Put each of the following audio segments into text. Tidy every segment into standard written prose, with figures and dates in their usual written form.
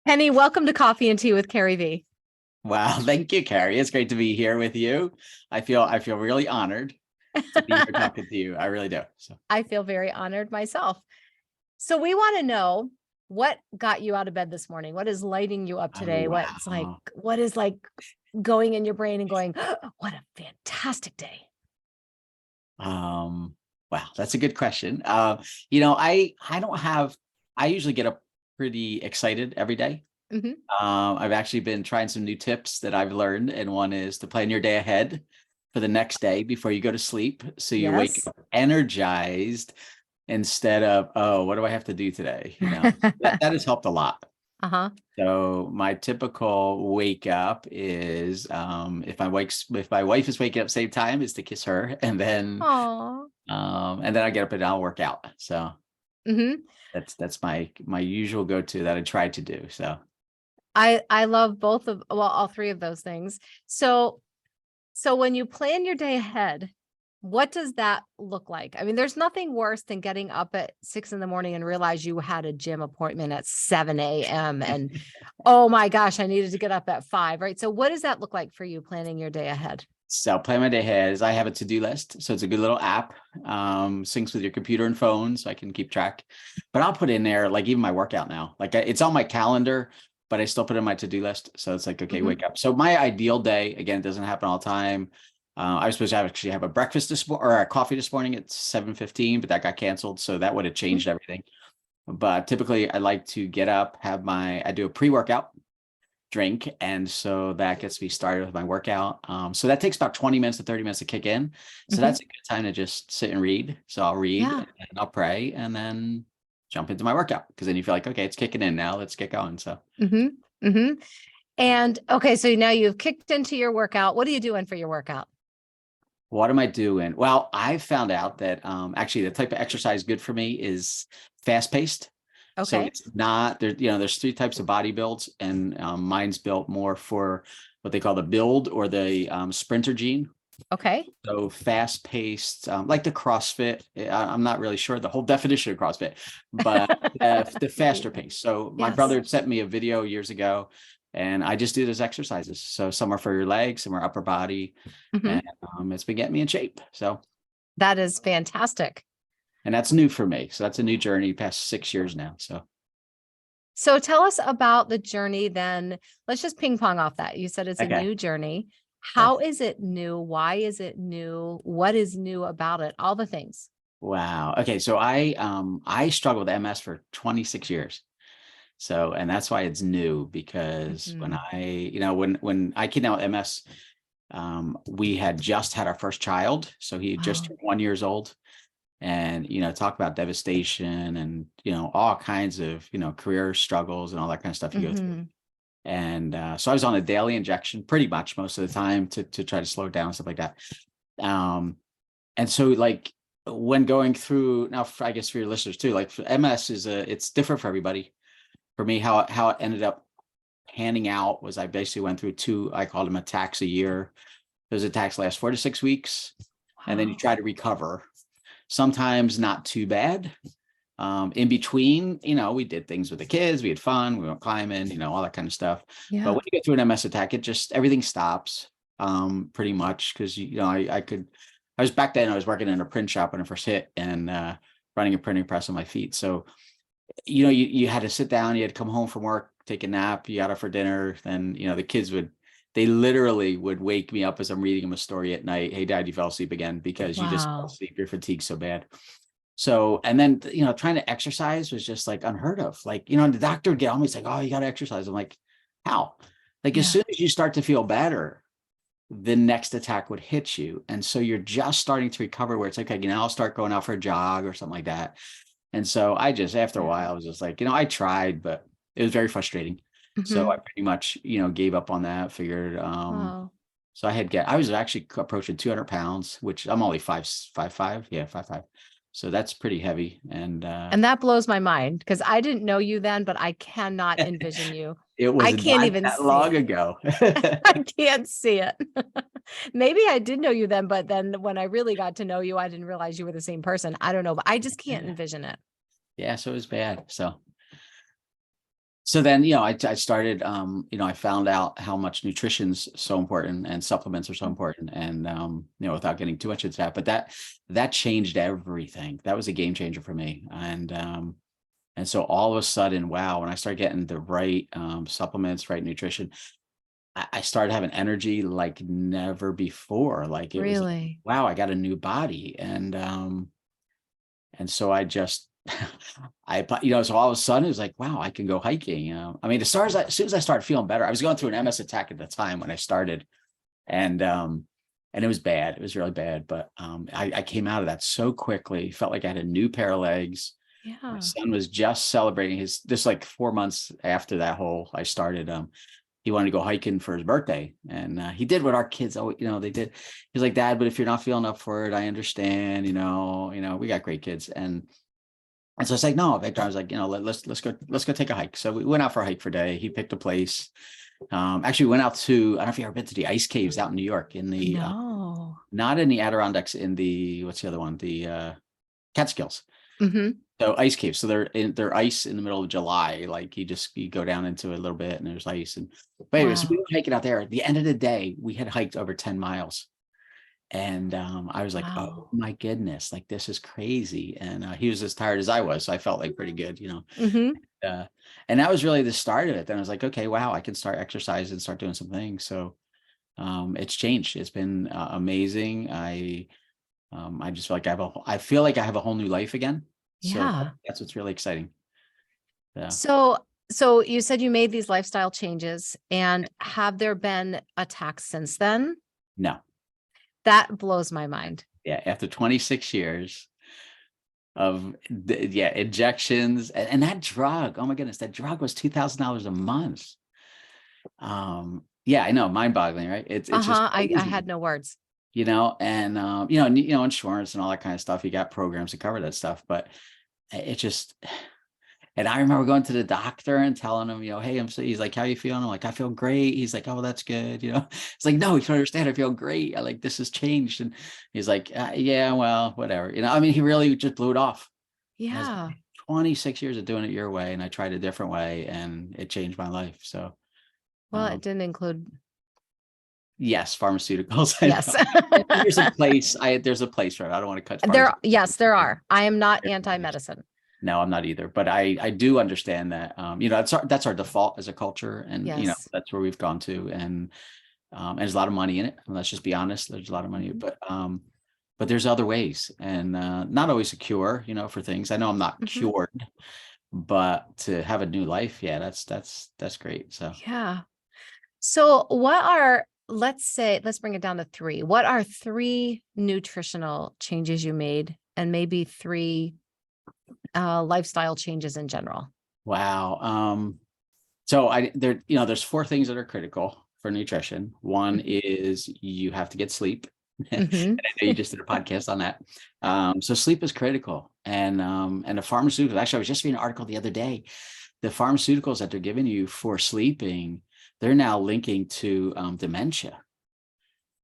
Penny, welcome to Coffee and Tea with CarrieVee. Wow, thank you, Carrie. It's great to be here with you. I feel really honored to be here talking to you. I really do. So, I feel very honored myself. So we want to know what got you out of bed this morning? What is lighting you up today? oh What is like going in your brain and going, oh, what a fantastic day. wow, that's a good question. I don't have. I usually get up pretty excited every day. Mhm. I've actually been trying some new tips that I've learned, and one is to plan your day ahead for the next day before you go to sleep, so you wake Yes. up energized instead of, oh, what do I have to do today? That has helped a lot. Uh-huh. So my typical wake up is if my wife is waking up same time, is to kiss her, Aw. and then I get up and I'll work out. So Hmm. that's my usual go-to that I try to do. So I love all three of those things. So when you plan your day ahead, what does that look like? I mean, there's nothing worse than getting up at 6 in the morning and realize you had a gym appointment at 7 a.m. And oh my gosh, I needed to get up at 5, right? So what does that look like for you planning your day ahead? so plan my day ahead is I have a to-do list. So it's a good little app, syncs with your computer and phone so I can keep track. But I'll put in there like even my workout now. It's on my calendar, but I still put in my to-do list. So it's like, okay, Mhm. wake up. So my ideal day, again, it doesn't happen all the time. I was supposed to actually have a breakfast or a coffee this morning at 7:15, but that got canceled. So that would have changed everything. But typically I like to get up, I do a pre-workout drink. And so that gets me started with my workout. So that takes about 20 minutes to 30 minutes to kick in. So Mhm. that's a good time to just sit and read. So I'll read Yeah. and I'll pray and then jump into my workout, because then you feel like, okay, it's kicking in now. Let's get going. So Hmm. Hmm. And okay, so now you've kicked into your workout. What are you doing for your workout? what am I doing? Well, I found out that actually the type of exercise good for me is fast paced. So Okay. it's not there, there's three types of body builds, and mine's built more for what they call the build or the sprinter gene. Okay. So fast paced, like the CrossFit. I'm not really sure the whole definition of CrossFit, but the faster pace. So my Yes. brother sent me a video years ago, and I just do those exercises. So some are for your legs, some are upper body, and Hmm. it's been getting me in shape. So, That is fantastic. and that's new for me. So that's a new journey past 6 years now. So, So tell us about the journey then. Let's just ping pong off that. You said it's a okay. new journey. Okay. How is it new? Why is it new? What is new about it? All the things. Wow. Okay. So I struggled with MS for 26 years. So, and that's why it's new, because when Mhm. when I came out with MS, we had just had our first child. So he just Oh. turned 1 years old, and, talk about devastation and, all kinds of, career struggles and all that kind of stuff you go through. Mhm. And so I was on a daily injection pretty much most of the time to try to slow it down and stuff like that. Um, and so like when going through now, I guess for your listeners too, like for MS it's different for everybody. For me, how it ended up panning out was I basically went through I called them attacks a year. Those attacks last 4 to 6 weeks, and then you Wow. try to recover. Sometimes not too bad. In between, we did things with the kids. We had fun. We went climbing, all that kind of stuff. But Yeah. when you get through an MS attack, it just everything stops, pretty much, because I was back then. I was working in a print shop when it first hit, and running a printing press on my feet. So you had to sit down, you had to come home from work, take a nap, you got up for dinner. Then, the kids they literally would wake me up as I'm reading them a story at night. Hey, Dad, you fell asleep again, because you just fell Wow. asleep. You're fatigued so bad. So, and then, trying to exercise was just like unheard of. Like, the doctor would get on me, it's like, oh, you got to exercise. I'm like, how? Like, as Yeah. soon as you start to feel better, the next attack would hit you. And so you're just starting to recover, where it's like, okay, I'll start going out for a jog or something like that. And so after a Yeah. while, I was just like, I tried, but it was very frustrating. So I Mhm. pretty much, gave up on that, figured, Wow. so I was actually approaching 200 pounds, which I'm only 5'5". Yeah, 5'5". So that's pretty heavy. And, And that blows my mind because I didn't know you then, but I cannot envision you. it I was can't not even that see long it. ago. I can't see it. Maybe I did know you then, but then when I really got to know you, I didn't realize you were the same person. I don't know, but I just can't Yeah. envision it. Yeah. So it was bad. So So then, you know, I started, you know, I found out how much nutrition's so important and supplements are so important, and, you know, without getting too much into that, but that changed everything. That was a game changer for me. And so all of a sudden, wow, when I started getting the right, supplements, right nutrition, I started having energy like never before. Like it was like, Really? wow, I got a new body. And so I just, you know, so all of a sudden it was like, wow, I can go hiking. I mean, as soon as I started feeling better, I was going through an MS attack at the time when I started, and, and it was bad. It was really bad, but, I came out of that so quickly, felt like I had a new pair of legs. My Yeah. son was just celebrating this like 4 months after that whole, I started, he wanted to go hiking for his birthday, and, he did what our kids always, you know, they did. He's like, Dad, but if you're not feeling up for it, I understand, we got great kids. And so it's like, no, Victor, I was like, you know, let's go take a hike. So we went out for a hike for a day. He picked a place. Actually went out to, I don't know if you ever been to the ice caves out in New York, in the, No. not in the Adirondacks, in the, what's the other one? The, Catskills. Mm-hmm. So ice caves. So they're ice in the middle of July. Like you go down into a little bit and there's ice. But anyway, so we Wow. were hiking out there. At the end of the day, we had hiked over 10 miles. And, I was like, oh Wow. my goodness, like this is crazy. And, he was as tired as I was. So I felt like pretty good, Mm-hmm. uh, and that was really the start of it. Then I was like, okay, wow, I can start exercising and start doing some things. So, it's changed. It's been, amazing. I just feel like I feel like I have a whole new life again. So Yeah. that's what's really exciting. Yeah. So you said you made these lifestyle changes, and have there been attacks since then? No. That blows my mind. Yeah. After 26 years of yeah, injections and that drug, oh my goodness, that drug was $2,000 a month. Yeah, I know, mind boggling, right? It's just Uh-huh. I crazy, had no words. and, insurance and all that kind of stuff. You got programs to cover that stuff, but it just, and I remember going to the doctor and telling him, hey, he's like, how you feeling? I'm like, I feel great. He's like, oh, that's good. It's like, no, you don't understand. I feel great. I like, this has changed. And he's like, yeah, well, whatever. I mean, he really just blew it off. And I was Yeah. like, 26 years of doing it your way. And I tried a different way and it changed my life. So, Well, it um, didn't include, yes, pharmaceuticals. I yes. know. There's a place for it. I don't want to cut There, pharmaceuticals. yes, there are. I am not anti-medicine. No, I'm not either, but I do understand that, that's our default as a culture, and Yes. that's where we've gone to, and there's a lot of money in it. And let's just be honest, there's a lot of money, Mhm. but there's other ways, and, not always a cure, for things. I know I'm not Mhm. cured, but to have a new life, yeah, that's great. So Yeah. So let's bring it down to three. What are three nutritional changes you made, and maybe three lifestyle changes in general? wow. So there's four things that are critical for nutrition. One Mhm. is you have to get sleep. And Mhm. I know you just did a podcast on that. So sleep is critical. And the pharmaceuticals, actually, I was just reading an article the other day. The pharmaceuticals that they're giving you for sleeping, they're now linking to, dementia.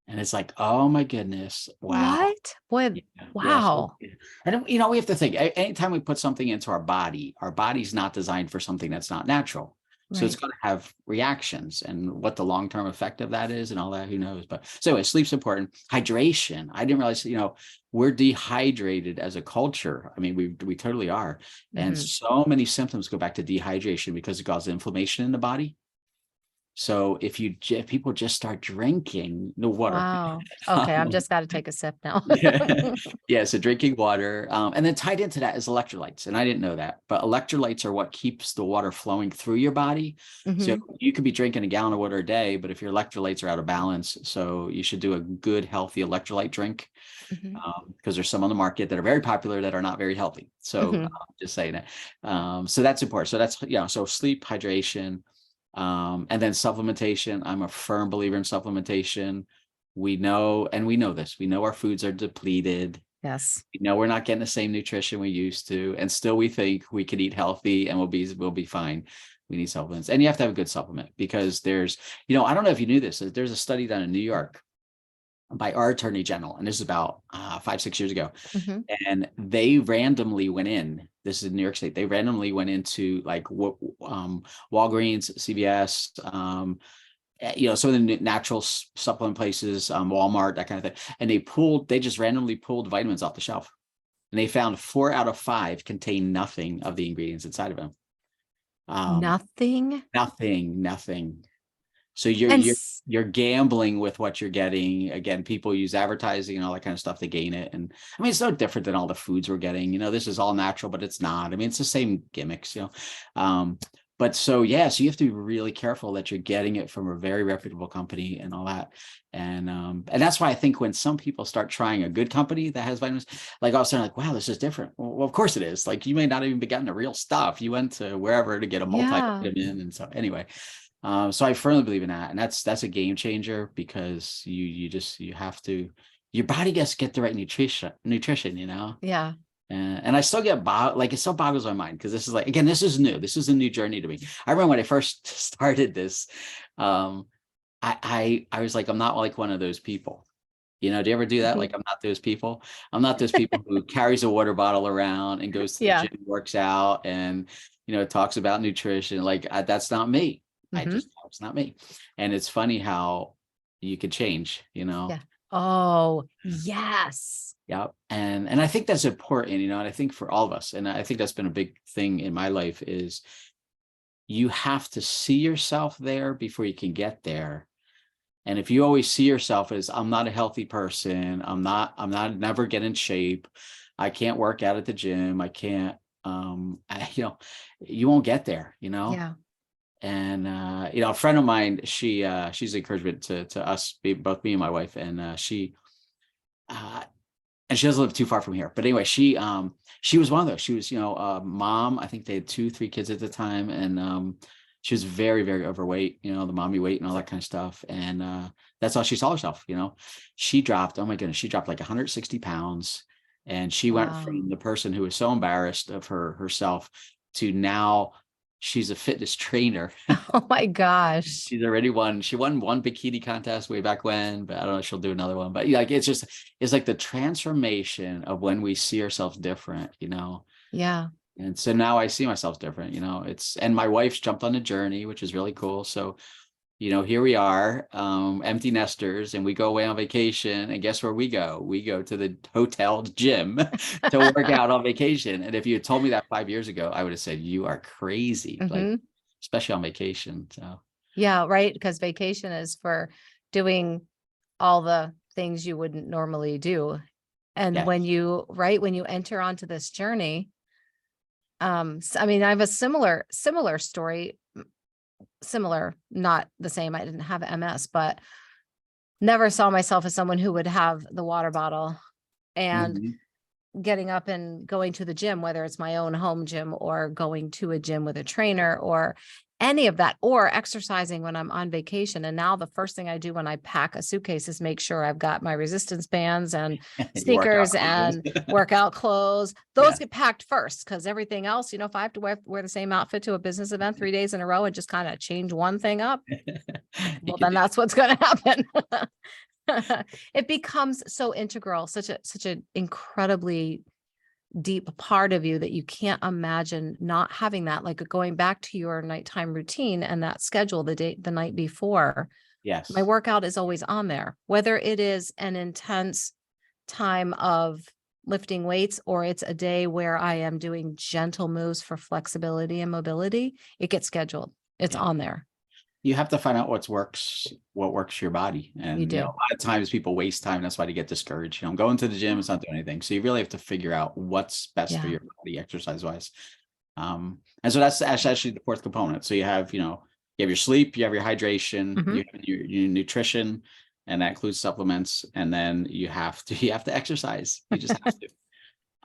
And it's like, oh my goodness, wow. What? Boy, Yeah. Yeah. So, wow. yeah. And we have to think, anytime we put something into our body's not designed for something that's not natural. So it's Right. going to have reactions, and what the long-term effect of that is and all that, who knows? But so anyway, sleep's important. Hydration. I didn't realize, we're dehydrated as a culture. I mean, we totally are. And Mhm. so many symptoms go back to dehydration because it causes inflammation in the body. So if people just start drinking no water, Wow. Okay, I've just got to take a sip now. yeah. Yeah. So drinking water. And then tied into that is electrolytes. And I didn't know that, but electrolytes are what keeps the water flowing through your body. So Mhm. you could be drinking a gallon of water a day, but if your electrolytes are out of balance, so you should do a good, healthy electrolyte drink. Mhm. Because there's some on the market that are very popular that are not very healthy. So, Mhm. just saying that. So that's important. So that's, so sleep, hydration, and then supplementation. I'm a firm believer in supplementation. We know this. We know our foods are depleted. Yes. We know we're not getting the same nutrition we used to, and still we think we could eat healthy and we'll be fine. We need supplements, and you have to have a good supplement, because there's, I don't know if you knew this. There's a study done in New York by our attorney general, and this is about 5-6 years ago, Mhm. and they randomly went in. this is in New York State. They randomly went into like Walgreens, CVS, some of the natural supplement places, Walmart, that kind of thing. And they just randomly pulled vitamins off the shelf. And they found 4 out of 5 contain nothing of the ingredients inside of them. Nothing. Nothing. So And you're gambling with what you're getting. Again, people use advertising and all that kind of stuff to gain it. And I mean, it's no different than all the foods we're getting. This is all natural, but it's not. I mean, it's the same gimmicks, But so you have to be really careful that you're getting it from a very reputable company and all that. And that's why I think when some people start trying a good company that has vitamins, like all of a sudden, like, wow, this is different. Well, of course it is. Like, you may not even be getting the real stuff. You went to wherever to get a multivitamin. And so anyway, so I firmly believe in that. And that's a game changer, because you have to, your body gets to get the right nutrition, Yeah. And I still get it still boggles my mind, because this is like, again, this is new. This is a new journey to me. I remember when I first started this, I was like, I'm not like one of those people. Do you ever do that? Like, I'm not those people. I'm not those people who carries a water bottle around and goes to the gym, works out, and talks about nutrition. Like, that's not me. It's not me. And it's funny how you could change. Yeah. Oh, yes. Yeah. And I think that's important, and I think for all of us, and I think that's been a big thing in my life, is you have to see yourself there before you can get there. And if you always see yourself as, I'm not a healthy person, I'm never get in shape, I can't work out at the gym, I can't, you won't get there, Yeah. And a friend of mine, she's encouragement to us, both me and my wife, and she doesn't live too far from here. But anyway, she was one of those. She was, mom. I think they had 2-3 kids at the time, and she was very, very overweight. The mommy weight and all that kind of stuff. And that's how she saw herself. She dropped. Oh my goodness, she dropped like 160 pounds, and she went from the person who was so embarrassed of herself to now she's a fitness trainer. Oh my gosh. She's already won. She won one bikini contest way back when, but I don't know if she'll do another one. But like, it's like the transformation of when we see ourselves different, Yeah. And so now I see myself different, and my wife's jumped on a journey, which is really cool. So, here we are, empty nesters, and we go away on vacation, and guess where we go? We go to the hotel gym to work out on vacation. And if you had told me that 5 years ago, I would have said, you are crazy, like, especially on vacation. So yeah, right. Because vacation is for doing all the things you wouldn't normally do. And when you enter onto this journey, I mean, I have a similar story. Similar, not the same. I didn't have MS, but never saw myself as someone who would have the water bottle and getting up and going to the gym, whether it's my own home gym or going to a gym with a trainer or any of that, or exercising when I'm on vacation. And now the first thing I do when I pack a suitcase is make sure I've got my resistance bands and sneakers and workout clothes. Those get packed first, because everything else, if I have to wear the same outfit to a business event 3 days in a row and just kind of change one thing up, well, then that's what's going to happen. It becomes so integral, such an incredibly deep part of you that you can't imagine not having that, like going back to your nighttime routine and that schedule the night before. Yes. My workout is always on there, whether it is an intense time of lifting weights or it's a day where I am doing gentle moves for flexibility and mobility. It gets scheduled. It's on there. You have to find out what works for your body. And You do. a lot of times people waste time. That's why they get discouraged. I'm going to the gym, it's not doing anything. So you really have to figure out what's best for your body exercise wise. And so that's actually the fourth component. So you have, you have your sleep, you have your hydration, you have your nutrition, and that includes supplements. And then you have to exercise. You just have to.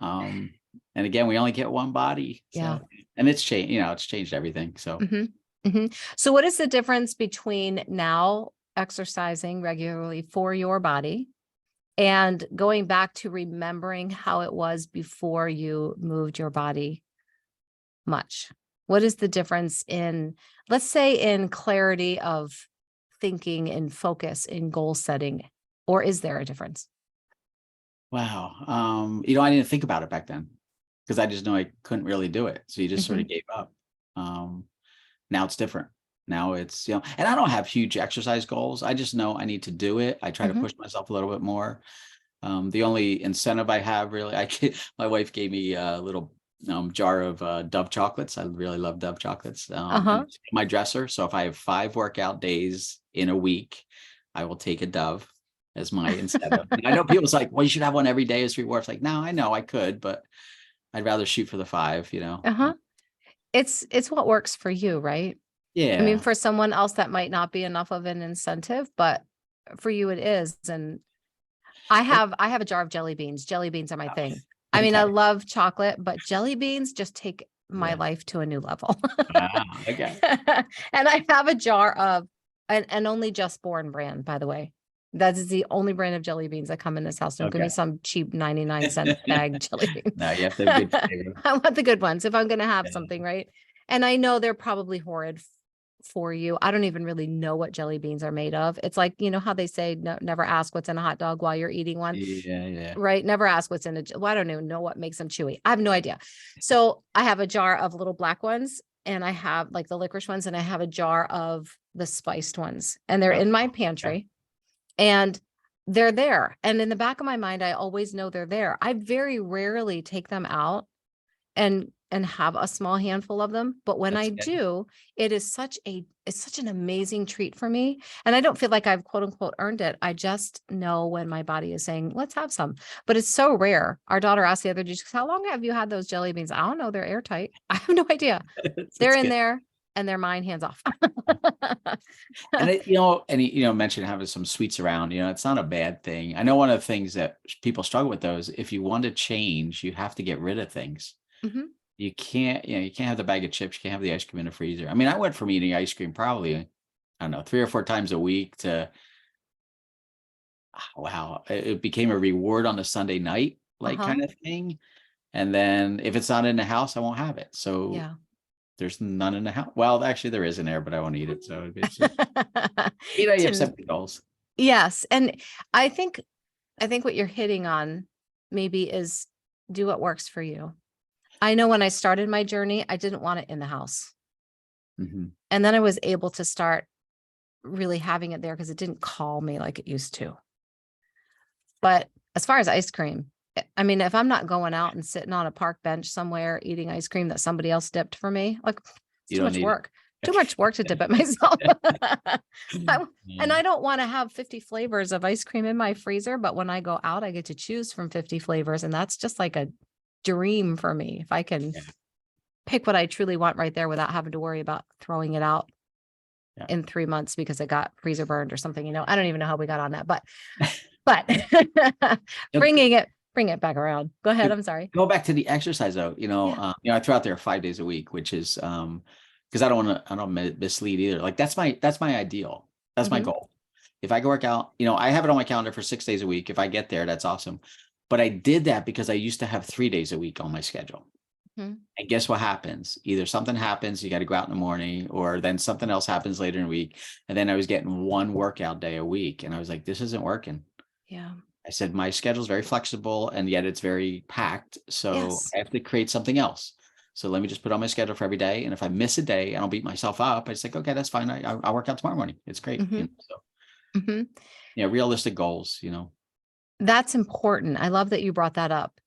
And again, we only get one body. So, and it's changed, it's changed everything. So. So what is the difference between now exercising regularly for your body and going back to remembering how it was before you moved your body much? What is the difference in, let's say, in clarity of thinking, in focus, in goal setting, or is there a difference? Wow. I didn't think about it back then. because I just know I couldn't really do it. So you just sort of Mhm. gave up. Now it's different. Now it's, and I don't have huge exercise goals. I just know I need to do it. I try to Mhm. push myself a little bit more. The only incentive I have really, my wife gave me a little jar of Dove chocolates. I really love Dove chocolates. And Uh-huh. it's in my dresser. So if I have 5 workout days in a week, I will take a Dove as my incentive. And I know people's like, well, you should have one every day as reward. It's like, no, I know I could, but I'd rather shoot for the 5. Uh-huh. It's what works for you, right? I mean, Yeah. for someone else, that might not be enough of an incentive, but for you it is. And And- I have a jar of jelly beans. Jelly beans are my thing. I mean, I okay. love chocolate, but jelly beans just take my Yeah. life to a new level. Okay. And I have a jar of, and only Just Born brand, by the way. That is the only brand of jelly beans that come in this house. Don't give me Okay. some cheap 99-cent bag jelly beans. No, you have to have good flavor. I want the good ones if I'm going to have Yeah. something, right? And I know they're probably horrid for you. I don't even really know what jelly beans are made of. It's like, you know how they say, no, never ask what's in a hot dog while you're eating one, Yeah. Yeah. right? Never ask what's in well, I don't even know what makes them chewy. I have no idea. So I have a jar of little black ones, and I have like the licorice ones, and I have a jar of the spiced ones, and they're Oh, in my okay. pantry, and they're there. And in the back of my mind, I always know they're there. I very rarely take them out and have a small handful of them, but when I That's good. do, it's such an amazing treat for me, and I don't feel like I've quote unquote earned it. I just know when my body is saying, let's have some. But it's so rare. Our daughter asked the other day, she goes, how long have you had those jelly beans? I don't know, they're airtight. I have no idea. They're That's in good. there and they're mine, hands off. And mentioned having some sweets around, it's not a bad thing. I know one of the things that people struggle with those, if you want to change, you have to get rid of things. Mhm. You can't have the bag of chips, you can't have the ice cream in the freezer. I mean, I went from eating ice cream probably, I don't know, 3 or 4 times a week to, wow, it became a reward on a Sunday night, like Uh-huh. kind of thing. And then if it's not in the house, I won't have it. So Yeah. there's none in the house. Well, actually there is in there, but I won't eat it. So it's just, you have To separate goals. Yes. And I think what you're hitting on maybe is do what works for you. I know when I started my journey, I didn't want it in the house. Mhm. And then I was able to start really having it there because it didn't call me like it used to. But as far as ice cream, I mean, if I'm not going out and sitting on a park bench somewhere eating ice cream that somebody else dipped for me, like it's You too don't much need it. work. Too much work to dip it myself. And Yeah. I don't want to have 50 flavors of ice cream in my freezer, but when I go out, I get to choose from 50 flavors. And that's just like a dream for me. If I can Yeah. pick what I truly want right there without having to worry about throwing it out Yeah. in 3 months because it got freezer burned or something, I don't even know how we got on that, but Look, bring it back around. Go ahead. I'm sorry. go back to the exercise though. Yeah. I throw out there 5 days a week, which is because I don't mislead either. Like that's my ideal. That's my Hmm. goal. If I can work out, I have it on my calendar for 6 days a week. If I get there, that's awesome. But I did that because I used to have 3 days a week on my schedule. Hmm. And guess what happens? Either something happens, you got to go out in the morning, or then something else happens later in the week. And then I was getting one workout day a week. And I was like, this isn't working. Yeah. I said, my schedule is very flexible and yet it's very packed. So Yes. I have to create something else. So let me just put on my schedule for every day. And if I miss a day, I don't beat myself up. I just like, okay, that's fine. I'll work out tomorrow morning. It's great. Hmm. So, Hmm. realistic goals. That's important. I love that you brought that up.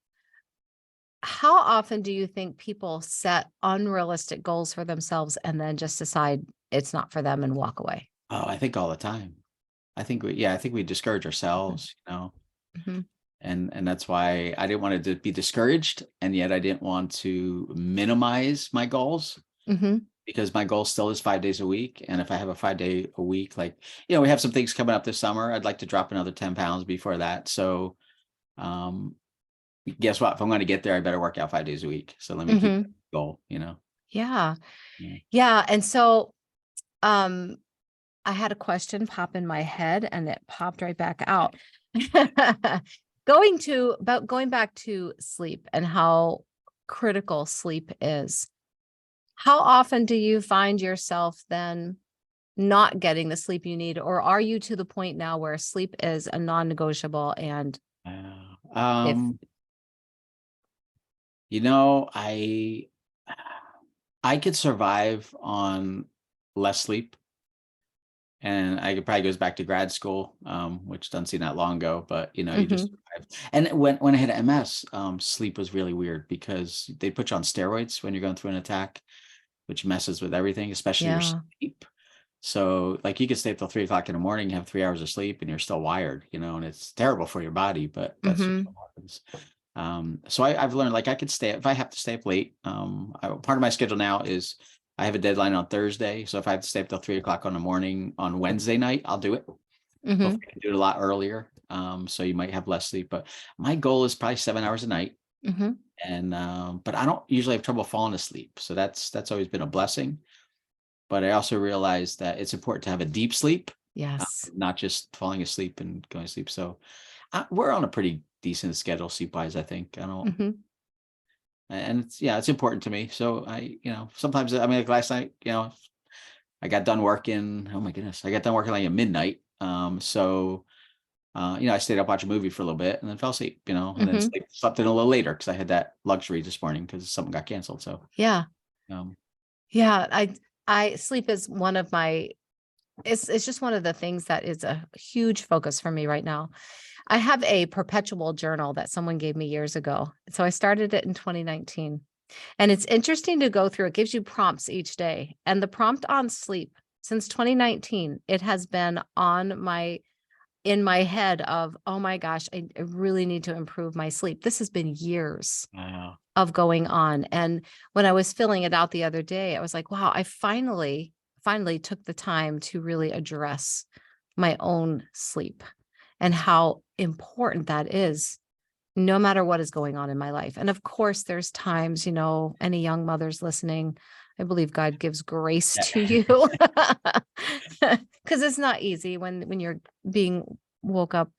How often do you think people set unrealistic goals for themselves and then just decide it's not for them and walk away? Oh, I think all the time. I think we discourage ourselves. Hmm. And that's why I didn't want to be discouraged, and yet I didn't want to minimize my goals Hmm. because my goal still is 5 days a week. And if I have a 5 day a week, like, we have some things coming up this summer. I'd like to drop another 10 pounds before that. So, um, guess what? If I'm going to get there, I better work out 5 days a week. So let me keep Hmm. that goal. Yeah. Yeah. Yeah. And so, um, I had a question pop in my head and it popped right back out. Going back to sleep and how critical sleep is. How often do you find yourself then not getting the sleep you need, or are you to the point now where sleep is a non-negotiable? And Uh, if Um, You know, I could survive on less sleep. And I could probably goes back to grad school, which doesn't seem that long ago, but you know, you just Hmm. survive. And when I had MS, sleep was really weird because they put you on steroids when you're going through an attack, which messes with everything, especially your Yeah. sleep. So like you could stay up till 3 o'clock in the morning, have 3 hours of sleep, and you're still wired, you know, and it's terrible for your body, but that's just Hmm. what happens. So I've learned like I could stay if I have to stay up late. Part of my schedule now is I have a deadline on Thursday, so if I have to stay up till 3 o'clock in the morning on Wednesday night, I'll do it. Hmm. Hopefully, I can do it a lot earlier. So you might have less sleep, but my goal is probably 7 hours a night. Hmm. And but I don't usually have trouble falling asleep, so that's always been a blessing. But I also realize that it's important to have a deep sleep, Yes. not just falling asleep and going to sleep. So we're on a pretty decent schedule sleep wise, I think. I don't, Hmm. and it's, yeah, it's important to me. So sometimes, I mean, like last night, I got done working. Oh my goodness, I got done working like at midnight. I stayed up watching a movie for a little bit and then fell asleep, and then Hmm. slept in a little later because I had that luxury this morning because something got canceled. So, Yeah. um, Yeah. I sleep is one of my, it's just one of the things that is a huge focus for me right now. I have a perpetual journal that someone gave me years ago. So I started it in 2019. And it's interesting to go through. It gives you prompts each day. And the prompt on sleep since 2019, it has been on my in my head of, oh my gosh, I really need to improve my sleep. This has been years wow. of going on. And when I was filling it out the other day, I was like, wow, I finally took the time to really address my own sleep and how important that is no matter what is going on in my life. And of course, there's times, any young mothers listening, I believe God gives grace to Yeah. you because it's not easy when you're being woke up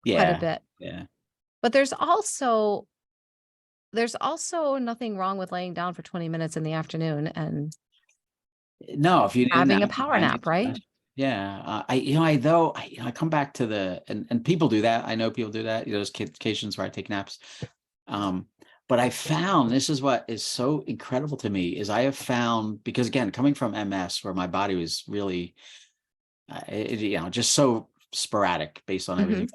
quite a Yeah. bit. Yeah. But there's also nothing wrong with laying down for 20 minutes in the afternoon and No, if you didn't, having a power I need nap, right? yeah. I come back to and people do that. I know people do that. Those occasions where I take naps. But I found this is what is so incredible to me is I have found because again, coming from MS where my body was really, just so sporadic based on Hmm. everything.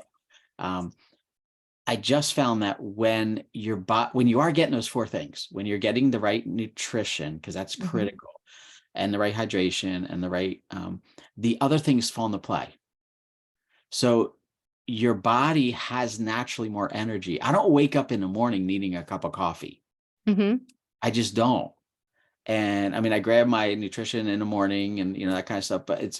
Um, I just found that when you are getting those four things, when you're getting the right nutrition, because that's Hmm. critical, and the right hydration and the other things fall into play. So your body has naturally more energy. I don't wake up in the morning needing a cup of coffee. Hmm. I just don't. And I mean, I grab my nutrition in the morning and that kind of stuff, but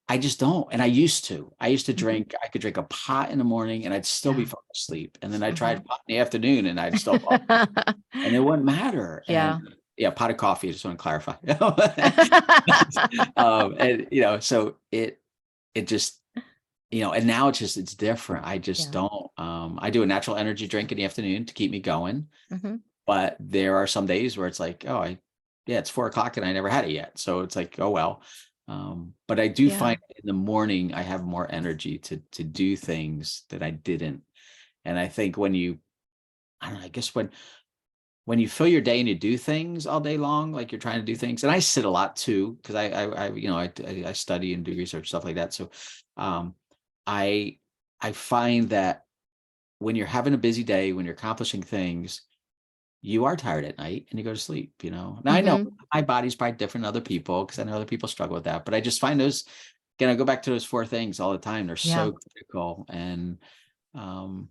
I just don't. And I used to Hmm. drink, I could drink a pot in the morning and I'd still be Yeah. falling asleep. And then I tried Hmm. a pot in the afternoon and I'd still fall asleep and it wouldn't matter. And Yeah. yeah, pot of coffee, I just want to clarify. And so it just, and now it's different. I just Yeah. don't. I do a natural energy drink in the afternoon to keep me going. Hmm. But there are some days where it's like, yeah, it's 4 o'clock and I never had it yet. So it's like, oh well. But I do Yeah. find in the morning I have more energy to do things that I didn't. And I think I don't know, I guess when you fill your day and you do things all day long, like you're trying to do things, and I sit a lot too, because I study and do research, stuff like that. So um I I find that when you're having a busy day, when you're accomplishing things, you are tired at night and you go to sleep. Now I know Hmm. my body's probably different than other people because I know other people struggle with that, but I just find those, again, I go back to those four things all the time. They're Yeah. so critical. And um,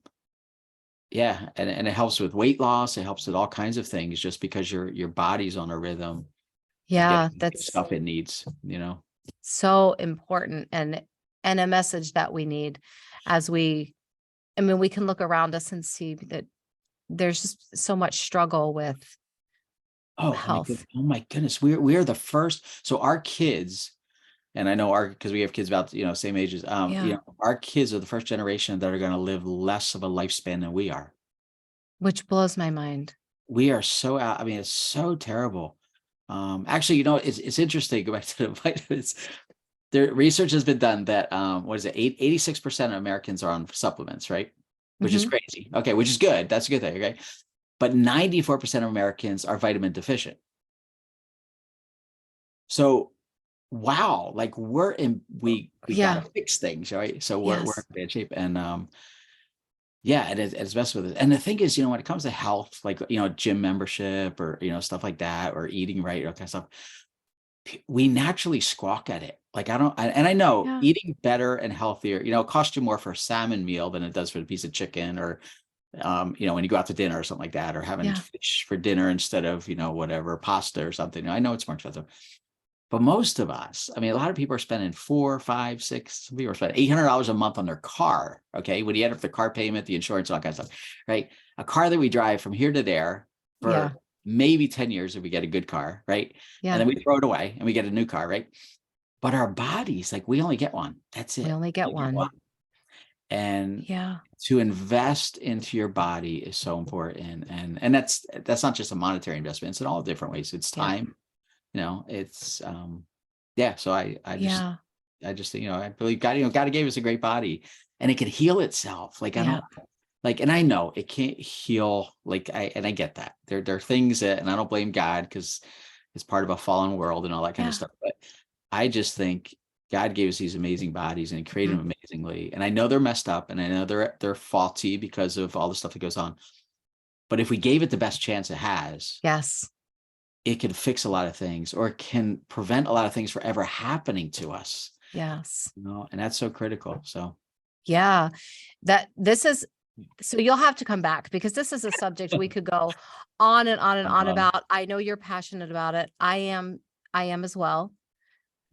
yeah, and it helps with weight loss. It helps with all kinds of things just because your body's on a rhythm of Yeah. getting the That's stuff it needs. so important and a message that we need as we can look around us and see that there's just so much struggle with health. Oh my goodness. We're the first. So our kids, and I know because we have kids about, same ages. Yeah. Our kids are the first generation that are going to live less of a lifespan than we are. Which blows my mind. We are so out. I mean, it's so terrible. Actually, it's interesting. Go back to the vitamins. There research has been done that what is it? 86% of Americans are on supplements, right? Which is Hmm. crazy. Okay, which is good. That's a good thing. Okay. but 94% of Americans are vitamin deficient. So, wow, like we Yeah. gotta fix things, right? So we're in Yes. bad shape. And yeah, it's messed with it. And the thing is, when it comes to health, like, gym membership or, stuff like that, or eating right, or kind of stuff, we naturally squawk at it. Like, and I know Yeah. eating better and healthier, it costs you more for a salmon meal than it does for a piece of chicken, or, when you go out to dinner or something like that, or having Yeah. fish for dinner instead of, whatever, pasta or something. I know it's more expensive. But most of us, I mean, a lot of people are spending 4, 5, 6, some people are spending $800 a month on their car. Okay. When you add up the car payment, the insurance, all that kind of stuff, right? A car that we drive from here to there Yeah. for maybe 10 years if we get a good car, right? And Yeah. then we throw it away and we get a new car, right? But our bodies, like, we only get one. That's We it. only get We get one. And Yeah. to invest into your body is so important. And that's not just a monetary investment. It's in all different ways. It's Yeah. time, it's yeah. So Yeah. I just think, I believe God, God gave us a great body, and it can heal itself. Like, I Yeah. don't like, and I know it can't heal. Like, I get that there are things that, and I don't blame God, because it's part of a fallen world and all that kind of Yeah. stuff. But I just think God gave us these amazing bodies, and he created Mhm. them amazingly. And I know they're messed up, and I know they're faulty because of all the stuff that goes on. But if we gave it the best chance it has, Yes. it can fix a lot of things, or it can prevent a lot of things from ever happening to us, Yes. and that's so critical. So Yeah. So you'll have to come back, because this is a subject we could go on and on and on um, about. I know you're passionate about it. I am as well.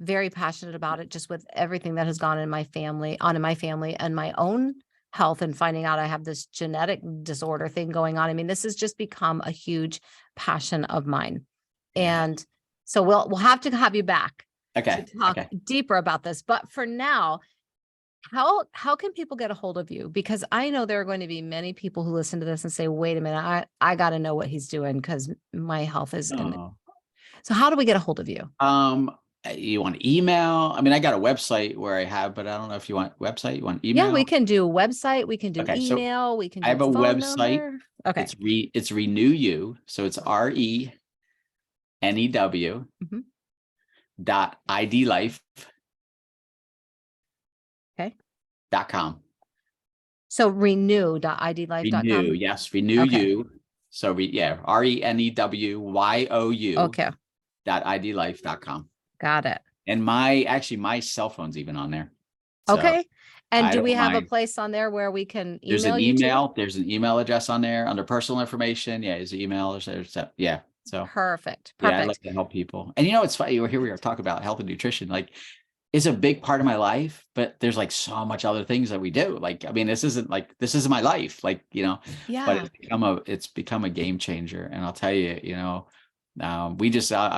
Very passionate about it, just with everything that has gone in my family, and my own health, and finding out I have this genetic disorder thing going on. I mean, this has just become a huge passion of mine. yeah. And so we'll have to have you back to Okay. talk Okay. deeper about this. But for now, how can people get a hold of you? Because I know there are going to be many people who listen to this and say, wait a minute, I got to know what he's doing, because my health is in. Oh. So how do we get a hold of you? You want email? I mean, I got a website where I have, but I don't know if you want website, you want Yeah, we email. can do website, we can do Okay. So email, we can I do have a phone website. number. Okay. It's Renew You. So it's RENEW Mhm. .idlife.com. Okay. So renew.idlife.com. Renew, yes, Renew Okay. You. So RENEWYOU Okay. .idlife.com. Got it. And my cell phone's even on there. So Okay. And I do we don't have a mind. place on there where we can There's email an you to? email. There's an email address on there under personal information. Yeah, there's an email. Yeah. So Perfect. yeah, I Perfect. like to help people. And it's funny. Here we are talking about health and nutrition. Like, it's a big part of my life, but there's like so much other things that we do. Like, I mean, this isn't my life. Like, but Yeah. it's become a game changer. And I'll tell you, I'll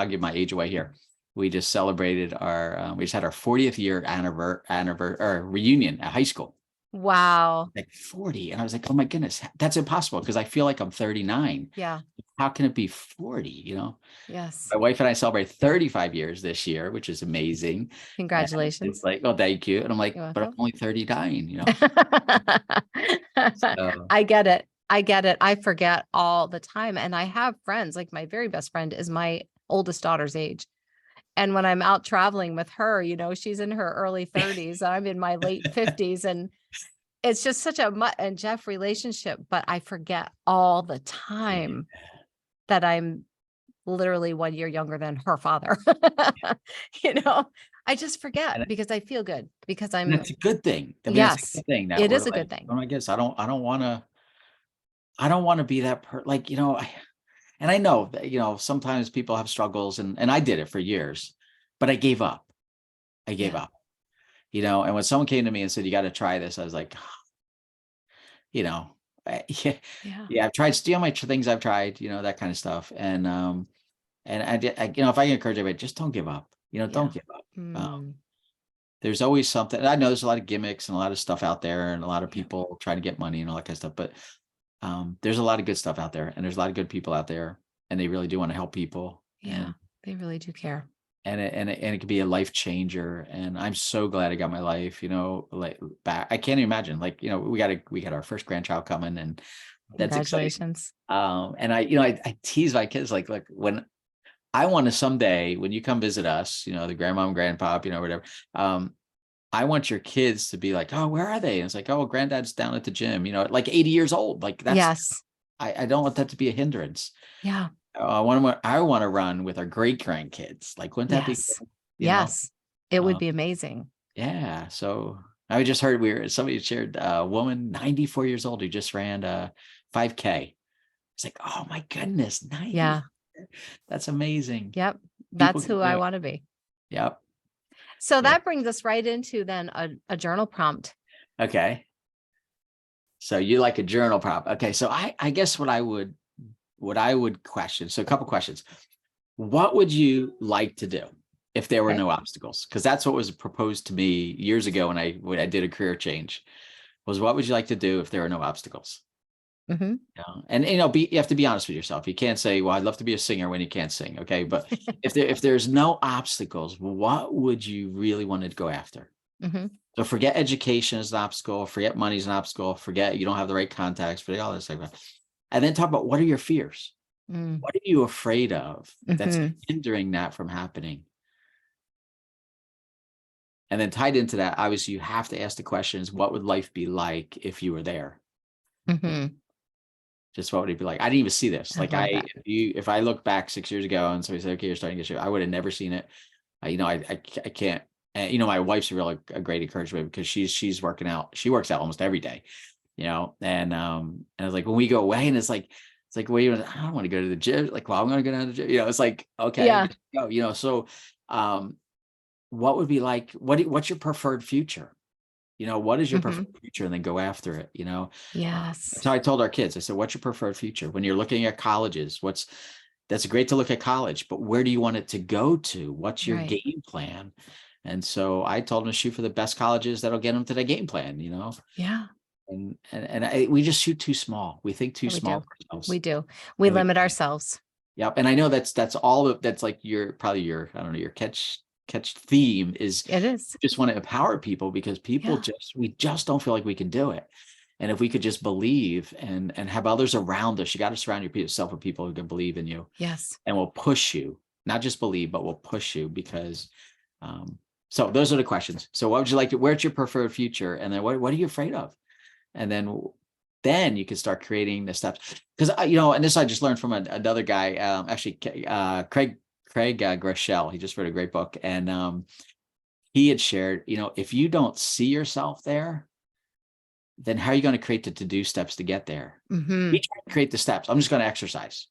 give my age away here. We just celebrated we just had our 40th year anniversary or reunion at high school. Wow. Like 40. And I was like, oh my goodness, that's impossible, because I feel like I'm 39. Yeah. How can it be 40? Yes. My wife and I celebrate 35 years this year, which is amazing. And it's Congratulations. like, oh, thank you. And I'm like, You're but I'm welcome. only 39. So, I get it. I get it. I forget all the time. And I have friends, like my very best friend is my oldest daughter's age. And when I'm out traveling with her, she's in her early 30s, and I'm in my late 50s. And it's just such a Mutt and Jeff relationship, but I forget all the time that I'm literally 1 year younger than her father. You know, I just forget and because I feel good, because that's a good thing. I mean, it's a yes, good thing that it we're is a good like, thing. oh, I guess I don't want to be that like, and I know that, sometimes people have struggles, and I did it for years, but I gave up. I gave Yeah. up, and when someone came to me and said, you got to try this, I was like, yeah, Yeah. yeah, I've tried my things I've tried, that kind of stuff. And I did, if I can encourage everybody, just don't give up, Yeah. don't give up. Hmm. There's always something. I know there's a lot of gimmicks and a lot of stuff out there, and a lot of Yeah. people trying to get money and all that kind of stuff. But there's a lot of good stuff out there, and there's a lot of good people out there, and they really do want to help people. Yeah. They really do care. And it could be a life changer. And I'm so glad I got my life, like back. I can't even imagine, like, we got our first grandchild coming, and That's exciting. Congratulations. And I tease my kids like, look, when I want to someday, when you come visit us, the grandma and grandpa, whatever, I want your kids to be like, oh, where are they? And it's like, oh, granddad's down at the gym, at like 80 years old. Like that's, Yes. I don't want that to be a hindrance. Yeah. I want to run with our great grandkids. Like, wouldn't that be, Yes. cool? Yes. It would Um, be amazing. Yeah. So I just heard somebody shared a woman, 94 years old, who just ran 5K. It's like, oh my goodness, 90. Yeah. That's amazing. Yep. People That's can who do I it. want to be. Yep. So Yeah. that brings us right into then a journal prompt. Okay. So you like a journal prompt. Okay. So I guess what I would question. So a couple questions. What would you like to do if there were Okay. no obstacles? Because that's what was proposed to me years ago when I did a career change. Was what would you like to do if there were no obstacles? Mhm. And you have to be honest with yourself. You can't say, well, I'd love to be a singer when you can't sing. Okay. But if there's no obstacles, what would you really want to go after? Mhm. So forget education as an obstacle, forget money as an obstacle, forget you don't have the right contacts, forget all this stuff. And then talk about what are your fears? Mm. What are you afraid of that's Mhm. hindering that from happening? And then tied into that, obviously you have to ask the questions, what would life be like if you were there? Mhm. Just what would it be like? I didn't even see this. I Like love that. if I look back 6 years ago and somebody said, okay, you're starting to get your, I would have never seen it. I can't. And my wife's a great encouragement because she's working out. She works out almost every day, and I was like, when we go away and it's like, wait, I don't want to go to the gym. Like, well, I'm going to go down to the gym. It's like, okay, Yeah. go, so, what would be like, what's your preferred future? What is your preferred Mhm. future? And then go after it, Yes. So I told our kids, I said, what's your preferred future? When you're looking at colleges, that's great to look at college, but where do you want it to go to? What's your Right. game plan? And so I told them to shoot for the best colleges that'll get them to the game plan, Yeah. we just shoot too small. We think too We small do. for ourselves. We do. We And limit ourselves. yep. And I know that's all that's like probably your, I don't know, your catch theme is It is. just want to empower people because people Yeah. we just don't feel like we can do it. And if we could just believe and have others around us, you got to surround yourself with people who can believe in you Yes. and will push you, not just believe, but will push you because, so those are the questions. So what would you like to, where's your preferred future? And then what are you afraid of? And then you can start creating the steps. Because, and this I just learned from another guy, actually, Craig Groeschel. He just wrote a great book. And he had shared, if you don't see yourself there, then how are you going to create the to-do steps to get there? Mhm. We try to create the steps. I'm just going to exercise.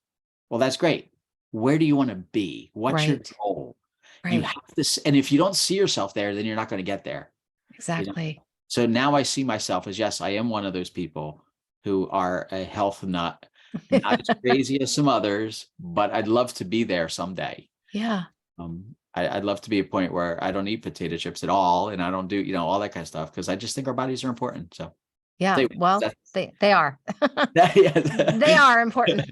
Well, that's great. Where do you want to be? What's your Right. goal? You Right. have this. And if you don't see yourself there, then you're not going to get there. Exactly. So now I see myself as, yes, I am one of those people who are a health nut, not as crazy as some others, but I'd love to be there someday. Yeah. I'd love to be a point where I don't eat potato chips at all. And I don't do, all that kind of stuff. Cause I just think our bodies are important. So Yeah. anyway, Well, they are. They yeah. are important.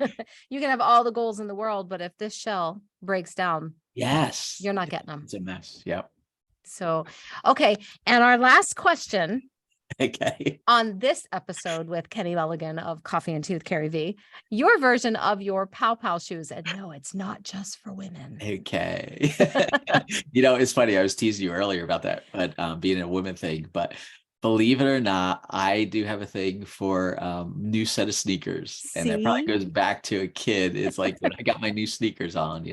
You can have all the goals in the world, but if this shell breaks down, Yes. you're not getting them. It's a mess. Yep. So, okay. And our last question Okay. on this episode with Kenny Mulligan of Coffee and Tooth, CarrieVee, your version of your pow pow shoes. And no, it's not just for women. Okay. It's funny. I was teasing you earlier about that, but being a woman thing, but believe it or not, I do have a thing for new set of sneakers. And that probably See? goes back to a kid. It's like when I got my new sneakers on,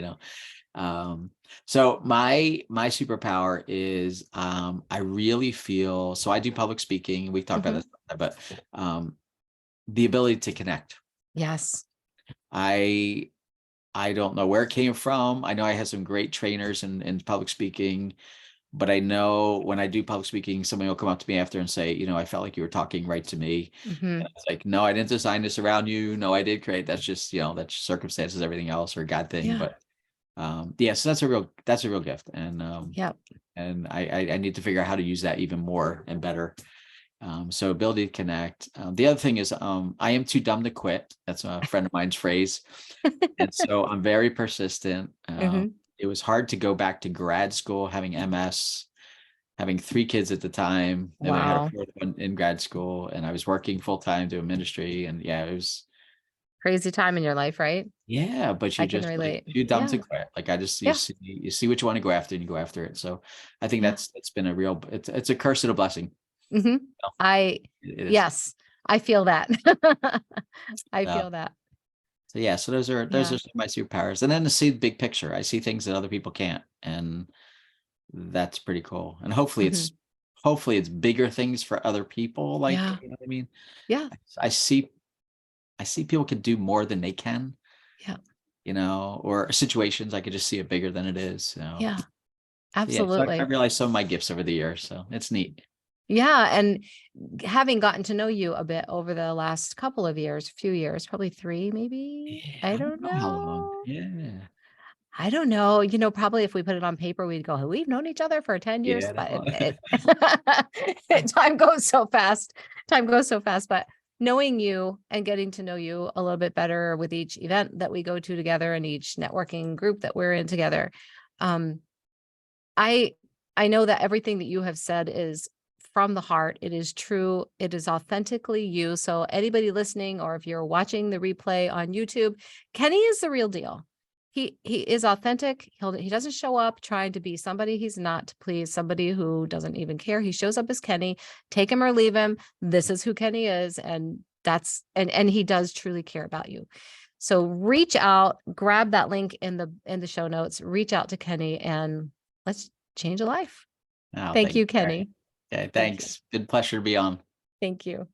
So my superpower is I really feel, so I do public speaking. We talked about this, but the ability to connect. Yes. I don't know where it came from. I know I had some great trainers in public speaking, but I know when I do public speaking, somebody will come up to me after and say, I felt like you were talking right to me. Mhm. And it's like, no, I didn't design this around you. No, I did create. That's just, that's circumstances, everything else or God thing. Yeah. But so that's a real gift. And Yep. and I need to figure out how to use that even more and better. So ability to connect. The other thing is I am too dumb to quit. That's a friend of mine's phrase. And so I'm very persistent. Mhm. It was hard to go back to grad school having MS. having 3 kids at the time, and I had a Wow. 4th one in grad school, and I was working full time doing ministry, and yeah, it was, Crazy time in your life, right? yeah, but you I can just like relate. too dumb to Yeah. quit. Like I just Yeah. you see what you want to go after and you go after it. So I think Yeah. that's been a real, it's a curse and a blessing. Hmm. So I, it is. yes, I feel that. I Uh, feel that. so yeah, so those Yeah. are some of my superpowers. And then to see the big picture, I see things that other people can't, and that's pretty cool. And Hmm. hopefully it's bigger things for other people. Like, Yeah. you know what I mean? Yeah. I see people can do more than they can, Yeah. or situations I could just see it bigger than it is. So Yeah. yeah, so I Absolutely. realized some of my gifts over the years, so it's neat. Yeah. And having gotten to know you a bit over the last couple of years, few years, probably 3, maybe. Yeah, I I don't don't know how long. know. Yeah. I don't know. Probably if we put it on paper, we'd go, we've known each other for 10 years, Yeah, but no. time goes so fast. Time goes so fast. But knowing you and getting to know you a little bit better with each event that we go to together and each networking group that we're in together, um, I I know that everything that you have said is from the heart. It is true. It is authentically you. So anybody listening, or if you're watching the replay on YouTube, Kenny is the real deal. He is authentic. He doesn't show up trying to be somebody he's not to please somebody who doesn't even care. He shows up as Kenny. Take him or leave him. This is who Kenny is, and and he does truly care about you. So reach out, grab that link in the show notes, reach out to Kenny, and let's change a life. Oh, Thank thank you, you. Kenny. Okay, Thank you. thanks. Good pleasure to be on. Thank you.